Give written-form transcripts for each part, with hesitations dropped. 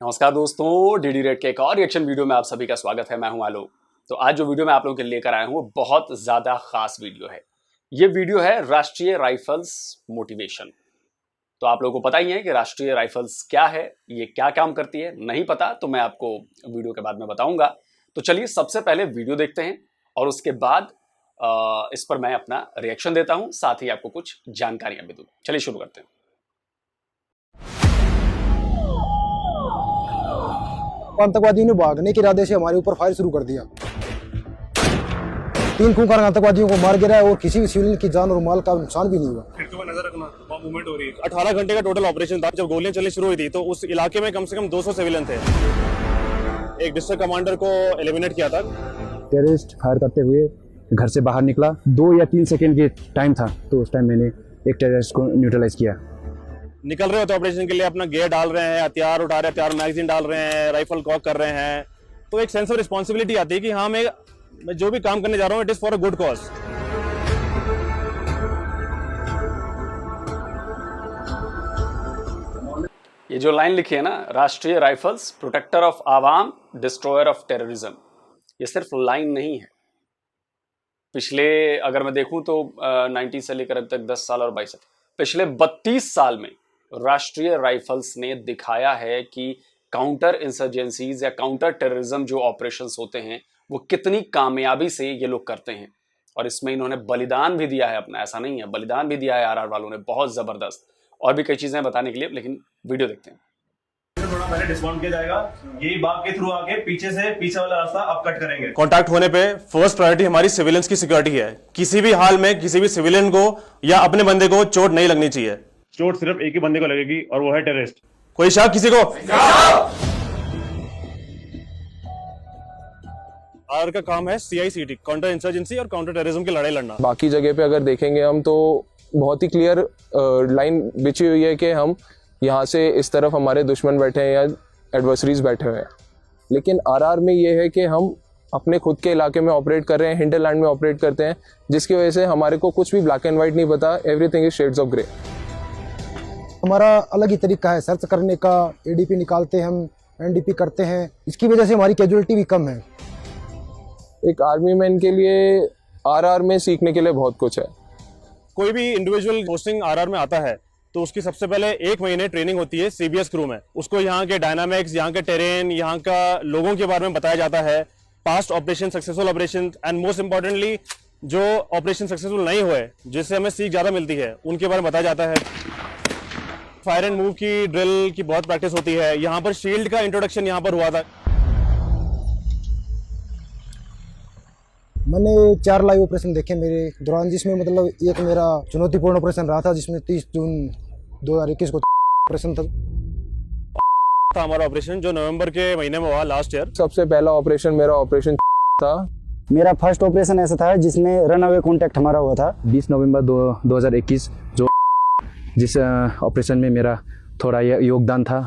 नमस्कार दोस्तों, DD red के एक और रिएक्शन वीडियो में आप सभी का स्वागत है। मैं हूं आलोक। तो आज जो वीडियो मैं आप लोगों के लिए लेकर आया हूं वो बहुत ज़्यादा खास वीडियो है। ये वीडियो है राष्ट्रीय राइफल्स मोटिवेशन। तो आप लोगों को पता ही है कि राष्ट्रीय राइफल्स क्या है, ये क्या काम करती है। नहीं पता तो मैं आपको वीडियो के बाद में बताऊंगा। तो चलिए सबसे पहले वीडियो देखते हैं और उसके बाद इस पर मैं अपना रिएक्शन देता हूँ, साथ ही आपको कुछ जानकारियाँ भी दूँ। चलिए शुरू करते हैं। आतंकवादियों ने भागने के इरादे से हमारे ऊपर फायर शुरू कर दिया। 3 खूंखार आतंकवादियों को मार गिरा और किसी भी सिविलियन की जान और माल का नुकसान भी नहीं हुआ। खिड़कियों पर नजर रखना, वहाँ मूवमेंट हो रही है। 18 घंटे का टोटल ऑपरेशन था। जब गोलियां चलनी शुरू हुई थी तो उस इलाके में कम से कम 200 सिविलियन थे। एक डिस्ट्रिक्ट कमांडर को एलिमिनेट किया था। टेररिस्ट फायर करते हुए घर से बाहर निकला। 2 या 3 सेकेंड के टाइम था, तो उस टाइम मैंने एक टेररिस्ट को न्यूट्रलाइज किया। निकल रहे होते ऑपरेशन के लिए, अपना गियर डाल रहे हैं, हथियार उठा रहे हैं, हथियार मैगजीन डाल रहे हैं, राइफल कॉक कर रहे हैं, तो एक सेंस ऑफ रिस्पॉन्सिबिलिटी आती है कि हाँ मैं जो भी काम करने जा रहा हूँ it is for a good cause. ये जो लाइन लिखी है ना, राष्ट्रीय rifles protector of Awam destroyer of terrorism, ये सिर्फ लाइन नहीं है। पिछले अगर मैं देखूं तो 90 से लेकर अब तक 10 साल और 22 साल, पिछले 32 साल में राष्ट्रीय राइफल्स ने दिखाया है कि काउंटर इंसर्जेंसीज या काउंटर टेररिज्म जो ऑपरेशंस होते हैं वो कितनी कामयाबी से ये लोग करते हैं। और इसमें इन्होंने बलिदान भी दिया है अपना, ऐसा नहीं है, बलिदान भी दिया है आरआर वालों ने, बहुत जबरदस्त। और भी कई चीजें बताने के लिए, लेकिन वीडियो देखते हैं। थोड़ा पहले डिस्काउंट किया जाएगा, यही बाग के थ्रू आके पीछे वाला रास्ता आप कट करेंगे। कॉन्टैक्ट होने पे फर्स्ट प्रायोरिटी हमारी सिविलियंस की सिक्योरिटी है। किसी भी हाल में किसी भी सिविलियन को या अपने बंदे को चोट नहीं लगनी चाहिए। चोट सिर्फ एक ही बंदे को लगेगी और वो है टेररिस्ट। कोई शक किसी को? आर का काम है CICT, काउंटर इंसर्जेंसी और काउंटर टेररिज्म की लड़ाई लड़ना। बाकी जगह पे अगर देखेंगे हम तो बहुत ही क्लियर लाइन बिछी हुई है कि हम यहाँ से इस तरफ हमारे दुश्मन बैठे हैं या एडवर्सरीज बैठे हुए हैं। लेकिन आरआर में ये है कि हम अपने खुद के इलाके में ऑपरेट कर रहे हैं, हिंटरलैंड में ऑपरेट करते हैं, जिसकी वजह से हमारे को कुछ भी ब्लैक एंड वाइट नहीं पता, everything is shades of grey. हमारा अलग ही तरीका है सर्च करने का। ADP निकालते हैं हम, NDP करते हैं। इसकी वजह से हमारी कैजुअलिटी भी कम है। एक आर्मी मैन के लिए आरआर में सीखने के लिए बहुत कुछ है। कोई भी इंडिविजुअल पोस्टिंग आरआर में आता है तो उसकी सबसे पहले 1 महीने ट्रेनिंग होती है CBS क्रू में। उसको यहाँ के डायनामिक्स, यहाँ के टेरेन, यहाँ का लोगों के बारे में बताया जाता है, past operation, successful operation and most importantly जो ऑपरेशन सक्सेसफुल नहीं हुए जिससे हमें सीख ज़्यादा मिलती है उनके बारे में बताया जाता है। फायर एंड मूव की ड्रिल की बहुत प्रैक्टिस होती है। यहाँ पर शील्ड का इंट्रोडक्शन यहाँ पर हुआ था। मैंने 4 लाइव ऑपरेशन देखे मेरे दौरान, जिसमें मतलब एक मेरा चुनौतीपूर्ण ऑपरेशन रहा था, जिसमें 30 जून 2021 को ऑपरेशन था हमारा ऑपरेशन जो नवंबर के महीने में हुआ लास्ट ईयर। सबसे पहला ऑपरेशन मेरा ऑपरेशन था। मेरा फर्स्ट ऑपरेशन ऐसा था जिसमें रन अवे कॉन्टैक्ट हमारा हुआ था 20 नवंबर 2021, जो जिस ऑपरेशन में मेरा थोड़ा योगदान था।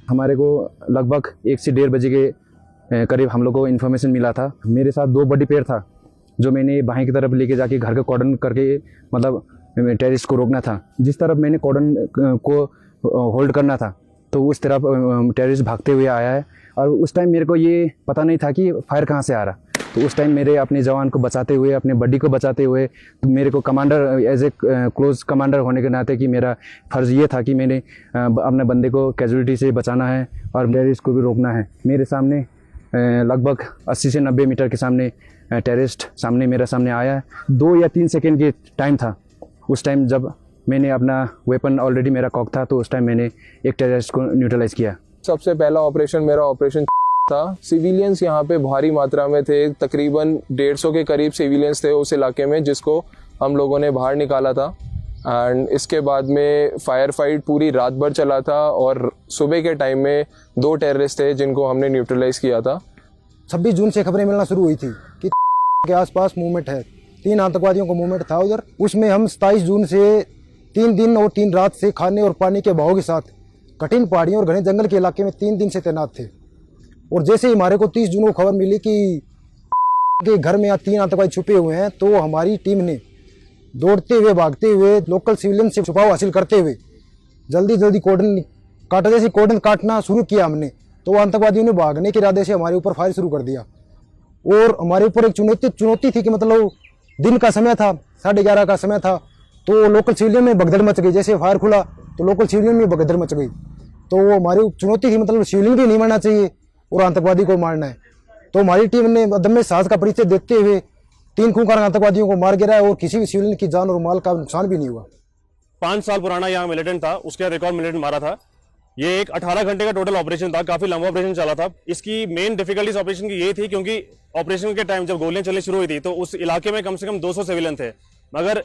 हमारे को लगभग 1 से 1:30 बजे के करीब हम लोग को इन्फॉर्मेशन मिला था। मेरे साथ 2 बड़ी पेड़ था जो मैंने बाएं की तरफ लेके जाके घर का कॉर्डन करके मतलब टेररिस्ट को रोकना था। जिस तरफ मैंने कॉर्डन को होल्ड करना था तो उस तरफ टेररिस्ट भागते हुए आया है। और उस टाइम मेरे को ये पता नहीं था कि फायर कहाँ से आ रहा। तो उस टाइम मेरे अपने जवान को बचाते हुए, अपने बड्डी को बचाते हुए, तो मेरे को commander as a close commander होने के नाते कि मेरा फ़र्ज़ ये था कि मैंने अपने बंदे को कैजुअलिटी से बचाना है और टेररिस्ट को भी रोकना है। मेरे सामने लगभग 80 से 90 मीटर के सामने टेररिस्ट मेरे सामने आया है। 2 या 3 सेकेंड के टाइम था। उस टाइम जब मैंने अपना वेपन ऑलरेडी मेरा कॉक था तो उस टाइम मैंने एक टेररिस्ट को न्यूट्रलाइज किया। सबसे पहला ऑपरेशन मेरा ऑपरेशन था। सिविलियंस यहाँ पे भारी मात्रा में थे, तकरीबन 150 के करीब सिविलियंस थे उस इलाके में, जिसको हम लोगों ने बाहर निकाला था। एंड इसके बाद में फायर फाइट पूरी रात भर चला था और सुबह के टाइम में 2 टेररिस्ट थे जिनको हमने न्यूट्रलाइज किया था। 26 जून से खबरें मिलना शुरू हुई थी कि के आसपास मूवमेंट है। 3 आतंकवादियों का मूवमेंट था उधर। उसमें हम 27 जून से 3 दिन और 3 रात से खाने और पानी के अभाव के साथ कठिन पहाड़ियों और घने जंगल के इलाके में 3 दिन से तैनात थे। और जैसे ही हमारे को 30 जून को खबर मिली कि के घर में 3 आतंकवादी छुपे हुए हैं, तो हमारी टीम ने दौड़ते हुए, भागते हुए, लोकल सिविलियन से छुपाव हासिल करते हुए जल्दी जल्दी कॉर्डन काटा। जैसे कॉर्डन काटना शुरू किया हमने तो आतंकवादियों ने भागने के इरादे से हमारे ऊपर फायर शुरू कर दिया। और हमारे ऊपर एक चुनौती थी कि मतलब दिन का समय था, 11:30 का समय था, तो लोकल सिविलियन में भगदड़ मच गई। जैसे फायर खुला तो लोकल सिविलियन में भगदड़ मच गई। तो वो हमारी चुनौती थी, मतलब सिविलियन भी नहीं मारना चाहिए और आतंकवादी को मारना है। तो हमारी टीम ने अदम्य साहस का परिचय देते हुए 3 खूंखार आतंकवादियों को मार गिराया और किसी भी सिविलियन की जान और माल का नुकसान भी नहीं हुआ। 5 साल पुराना यहाँ मिलिटेंट था, उसके बाद एक और मिलिटेंट मारा था। ये एक 18 घंटे का टोटल ऑपरेशन था, काफी लंबा ऑपरेशन चला था। इसकी मेन डिफिकल्टीज ऑपरेशन की ये थी क्योंकि ऑपरेशन के टाइम जब गोलियां चलनी शुरू हुई थी तो उस इलाके में कम से कम 200 सिविलियन थे, मगर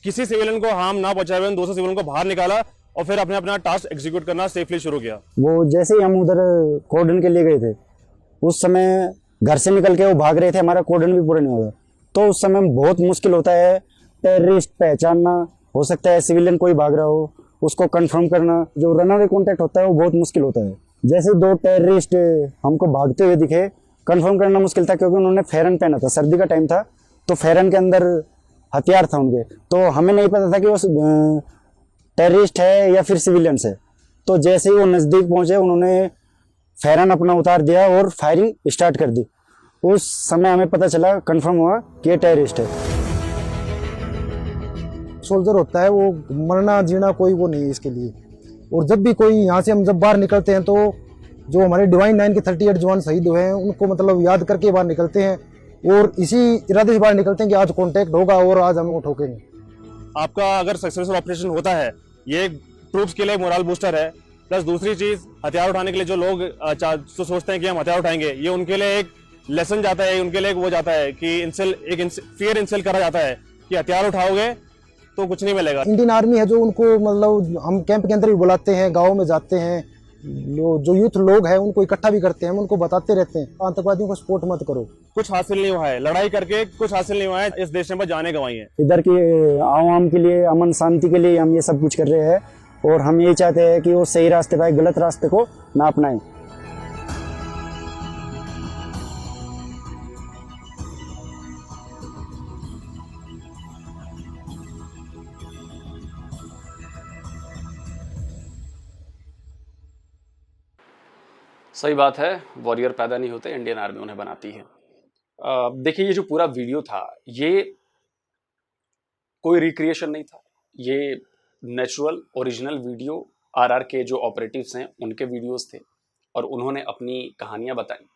किसी सिविलियन को हार्म ना पहुंचाए हुए 200 सिविलियन को बाहर निकाला और फिर अपने अपना टास्क एग्जीक्यूट करना सेफली शुरू किया। वो जैसे ही हम उधर कोर्डन के लिए गए थे, उस समय घर से निकल के वो भाग रहे थे, हमारा कोर्डन भी पूरा नहीं हुआ। तो उस समय बहुत मुश्किल होता है टेररिस्ट पहचानना, हो सकता है सिविलियन कोई भाग रहा हो, उसको कंफर्म करना। जो रनअवे कॉन्टैक्ट होता है वो बहुत मुश्किल होता है। जैसे 2 टेररिस्ट हमको भागते हुए दिखे, कंफर्म करना मुश्किल था क्योंकि उन्होंने फेरन पहना था, सर्दी का टाइम था, तो फेरन के अंदर हथियार था उनके। तो हमें नहीं पता था कि वो टेररिस्ट है या फिर सिविलियंस है। तो जैसे ही वो नज़दीक पहुंचे, उन्होंने फेरन अपना उतार दिया और फायरिंग स्टार्ट कर दी। उस समय हमें पता चला, कंफर्म हुआ कि ये टेररिस्ट है। सोल्जर होता है वो मरना जीना कोई वो नहीं है इसके लिए। और जब भी कोई यहाँ से हम जब बाहर निकलते हैं तो जो हमारे डिवाइन 9 के 38 जवान शहीद हुए हैं उनको मतलब याद करके बाहर निकलते हैं और इसी इरादे से बाहर निकलते हैं कि आज कांटेक्ट होगा और आज हम ठोकेंगे। आपका अगर सक्सेसफुल ऑपरेशन होता है, ये ट्रूप्स के लिए मोरल बूस्टर है। प्लस दूसरी चीज, हथियार उठाने के लिए जो लोग जो सोचते हैं कि हम हथियार उठाएंगे, ये उनके लिए एक लेसन जाता है, उनके लिए एक वो जाता है कि फियर इंसिल करा जाता है कि हथियार उठाओगे तो कुछ नहीं मिलेगा। इंडियन आर्मी है जो उनको मतलब हम कैंप के अंदर भी बुलाते हैं, गाँव में जाते हैं, जो यूथ लोग हैं उनको इकट्ठा भी करते हैं, हम उनको बताते रहते हैं आतंकवादियों को सपोर्ट मत करो। कुछ हासिल नहीं हुआ है, लड़ाई करके कुछ हासिल नहीं हुआ है, इस देश ने बस जाने गंवाई है। इधर की आवाम के लिए, अमन शांति के लिए हम ये सब कुछ कर रहे हैं और हम यही चाहते हैं कि वो सही रास्ते पर, गलत रास्ते को ना अपनाएं। सही बात है, वॉरियर पैदा नहीं होते, इंडियन आर्मी उन्हें बनाती है। देखिए, ये जो पूरा वीडियो था ये कोई रिक्रिएशन नहीं था, ये नेचुरल ओरिजिनल वीडियो आरआर के जो ऑपरेटिव्स हैं उनके वीडियोस थे और उन्होंने अपनी कहानियां बताई।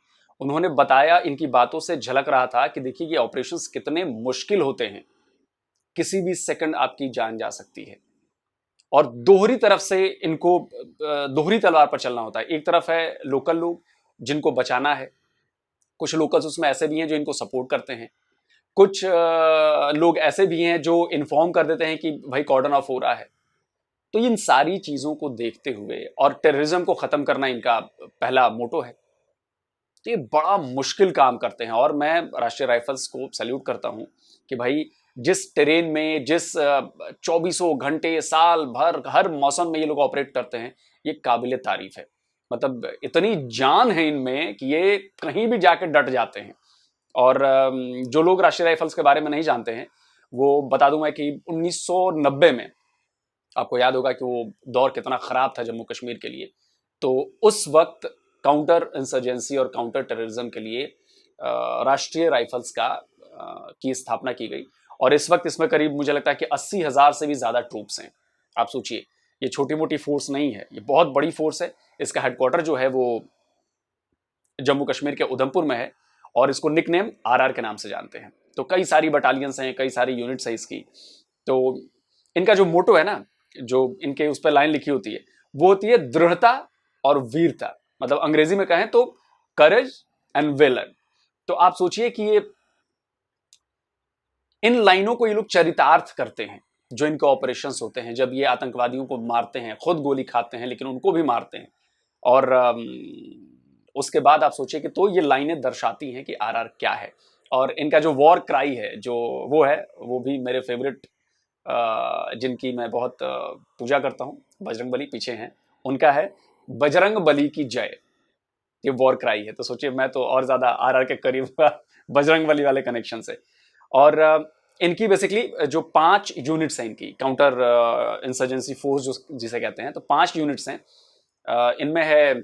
उन्होंने बताया, इनकी बातों से झलक रहा था कि देखिए ये ऑपरेशंस कितने मुश्किल होते हैं, किसी भी सेकंड आपकी जान जा सकती है और दोहरी तरफ से इनको दोहरी तलवार पर चलना होता है। एक तरफ है लोकल लोग जिनको बचाना है, कुछ लोकल्स उसमें ऐसे भी हैं जो इनको सपोर्ट करते हैं, कुछ लोग ऐसे भी हैं जो इन्फॉर्म कर देते हैं कि भाई कॉर्डन ऑफ हो रहा है। तो इन सारी चीज़ों को देखते हुए और टेररिज्म को ख़त्म करना इनका पहला मोटो है, तो ये बड़ा मुश्किल काम करते हैं। और मैं राष्ट्रीय राइफल्स को सैल्यूट करता हूँ कि भाई जिस टेरेन में, जिस 24 घंटे साल भर हर मौसम में ये लोग ऑपरेट करते हैं, ये काबिल तारीफ है। मतलब इतनी जान है इनमें कि ये कहीं भी जाके डट जाते हैं। और जो लोग राष्ट्रीय राइफल्स के बारे में नहीं जानते हैं वो बता दूं मैं कि 1990 में आपको याद होगा कि वो दौर कितना ख़राब था जम्मू कश्मीर के लिए। तो उस वक्त काउंटर इंसर्जेंसी और काउंटर टेररिज्म के लिए राष्ट्रीय राइफल्स की स्थापना की गई और इस वक्त इसमें करीब मुझे लगता है कि 80,000 से भी ज़्यादा ट्रूप्स हैं। आप सोचिए, ये छोटी मोटी फोर्स नहीं है, ये बहुत बड़ी फोर्स है। इसका हेडक्वार्टर जो है वो जम्मू कश्मीर के उधमपुर में है और इसको निकनेम आरआर के नाम से जानते हैं। तो कई सारी बटालियंस हैं, कई सारी यूनिट्स हैं इसकी। तो इनका जो मोटो है ना, जो इनके उस पर लाइन लिखी होती है, वो होती है दृढ़ता और वीरता। मतलब अंग्रेजी में कहें तो करेज एंड वेलर। तो आप सोचिए कि ये इन लाइनों को ये लोग चरितार्थ करते हैं जो इनके ऑपरेशंस होते हैं, जब ये आतंकवादियों को मारते हैं, खुद गोली खाते हैं लेकिन उनको भी मारते हैं। और उसके बाद आप सोचिए कि तो ये लाइनें दर्शाती हैं कि आरआर क्या है। और इनका जो वॉर क्राई है जो वो है, वो भी मेरे फेवरेट, जिनकी मैं बहुत पूजा करता हूँ, बजरंग बली पीछे हैं, उनका है बजरंग बली की जय। ये वॉर क्राई है। तो सोचिए, मैं तो और ज़्यादा आरआर के करीब हुआ बजरंग बली वाले कनेक्शन से। और इनकी बेसिकली जो 5 यूनिट्स हैं, इनकी काउंटर इंसर्जेंसी फोर्स जो जिसे कहते हैं, तो 5 यूनिट्स हैं। इनमें है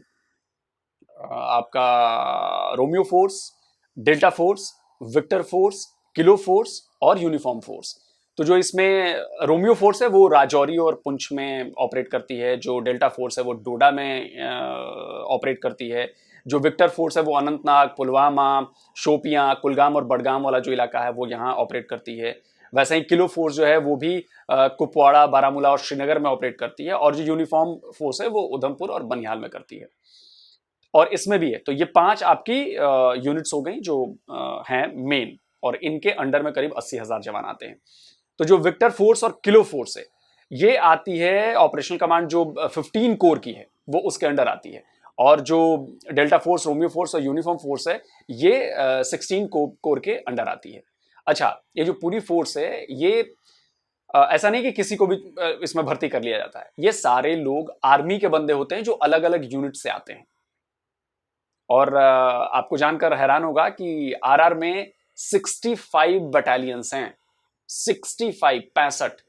आपका romeo force, delta force, victor force, kilo force और यूनिफॉर्म फोर्स। तो जो इसमें रोमियो फोर्स है वो राजौरी और पुंछ में ऑपरेट करती है, जो डेल्टा फोर्स है वो डोडा में ऑपरेट करती है, जो विक्टर फोर्स है वो अनंतनाग, पुलवामा, शोपियां, कुलगाम और बडगाम वाला जो इलाका है वो यहाँ ऑपरेट करती है। वैसे ही किलो फोर्स जो है वो भी कुपवाड़ा, बारामूला और श्रीनगर में ऑपरेट करती है, और जो यूनिफॉर्म फोर्स है वो उधमपुर और बनिहाल में करती है, और इसमें भी है। तो ये 5 आपकी यूनिट्स हो गई जो हैं मेन, और इनके अंडर में करीब 80,000 जवान आते हैं। तो जो विक्टर फोर्स और किलो फोर्स है ये आती है ऑपरेशनल कमांड जो 15 कोर की है वो उसके अंडर आती है, और जो डेल्टा फोर्स, रोमियो फोर्स और यूनिफॉर्म फोर्स है ये 16 कोर के अंडर आती है। अच्छा, ये जो पूरी फोर्स है ये ऐसा नहीं कि किसी को भी इसमें भर्ती कर लिया जाता है, ये सारे लोग आर्मी के बंदे होते हैं जो अलग अलग यूनिट से आते हैं। और आपको जानकर हैरान होगा कि आरआर में 65 बटालियंस हैं, 65,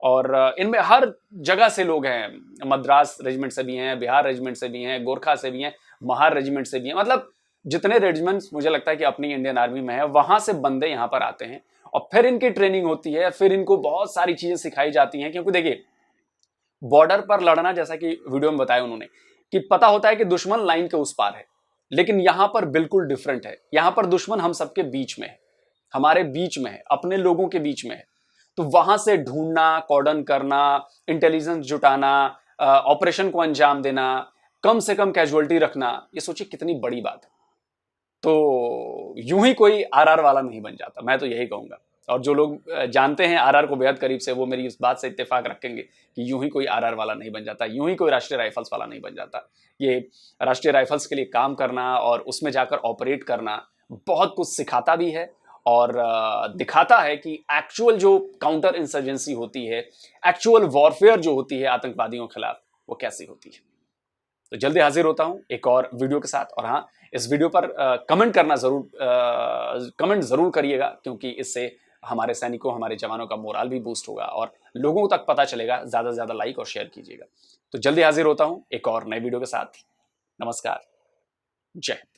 और इनमें हर जगह से लोग हैं। मद्रास रेजिमेंट से भी हैं, बिहार रेजिमेंट से भी हैं, गोरखा से भी हैं, महार रेजिमेंट से भी हैं। मतलब जितने रेजिमेंट्स मुझे लगता है कि अपनी इंडियन आर्मी में है वहां से बंदे यहाँ पर आते हैं, और फिर इनकी ट्रेनिंग होती है, फिर इनको बहुत सारी चीजें सिखाई जाती हैं। क्योंकि देखिए, बॉर्डर पर लड़ना, जैसा कि वीडियो में बताया उन्होंने, कि पता होता है कि दुश्मन लाइन के उस पार है, लेकिन यहां पर बिल्कुल डिफरेंट है। यहां पर दुश्मन हम सबके बीच में है, हमारे बीच में है, अपने लोगों के बीच में है। तो वहां से ढूंढना, कॉर्डन करना, इंटेलिजेंस जुटाना, ऑपरेशन को अंजाम देना, कम से कम कैजुअलिटी रखना, ये सोचिए कितनी बड़ी बात है। तो यूं ही कोई आरआर वाला नहीं बन जाता, मैं तो यही कहूंगा। और जो लोग जानते हैं आरआर को बेहद करीब से, वो मेरी इस बात से इत्तेफाक रखेंगे कि यूं ही कोई आरआर वाला नहीं बन जाता, यूं ही कोई राष्ट्रीय राइफल्स वाला नहीं बन जाता। ये राष्ट्रीय राइफल्स के लिए काम करना और उसमें जाकर ऑपरेट करना बहुत कुछ सिखाता भी है, और दिखाता है कि एक्चुअल जो काउंटर इंसर्जेंसी होती है, एक्चुअल वॉरफेयर जो होती है आतंकवादियों के खिलाफ, वो कैसी होती है। तो जल्दी हाजिर होता हूं एक और वीडियो के साथ। और हाँ, इस वीडियो पर कमेंट जरूर करिएगा, क्योंकि इससे हमारे सैनिकों, हमारे जवानों का मोराल भी बूस्ट होगा और लोगों तक पता चलेगा। ज्यादा से ज्यादा लाइक और शेयर कीजिएगा। तो जल्दी हाजिर होता हूं एक और नए वीडियो के साथ। नमस्कार, जय हिंद।